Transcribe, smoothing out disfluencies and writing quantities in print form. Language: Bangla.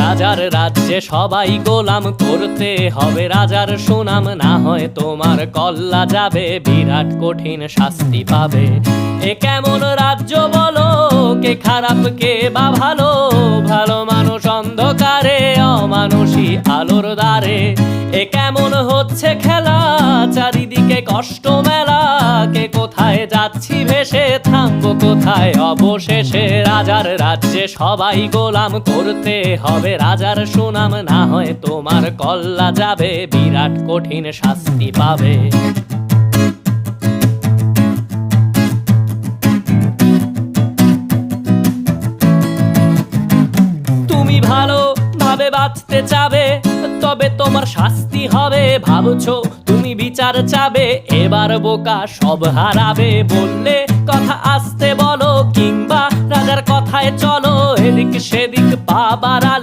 রাজার রাজ্যে সবাই গোলাম, করতে হবে রাজার সুনাম, না হয় তোমার কল্লা যাবে, বিরাট কঠিন শাস্তি পাবে। এ কেমন রাজ্য বলো, কে খারাপ কে বা ভালো, ভালো মানুষ অন্ধকারে, অমানুষী আলোর দ্বারে। এ কেমন হচ্ছে খেলা, চারিদিকে কষ্ট মেলা, কে কোথায় যাচ্ছি ভেসে, থামবো কোথায় অবশেষে। রাজার রাজ্যে সবাই গোলাম, করতে হবে রাজার সুনাম, না হয় তোমার কল্লা যাবে, বিরাট কঠিন শাস্তি পাবে। তুমি ভালো ভাবে বাঁচতে চাবে, তবে তোমার শাস্তি হবে। ভাবছো তুমি বিচার চাবে, এবার বোকা সব হারাবে। বললে কথা আসতে বলো, কিংবা রাজার কথায় চলো, এদিক সেদিক পা বাড়াবে।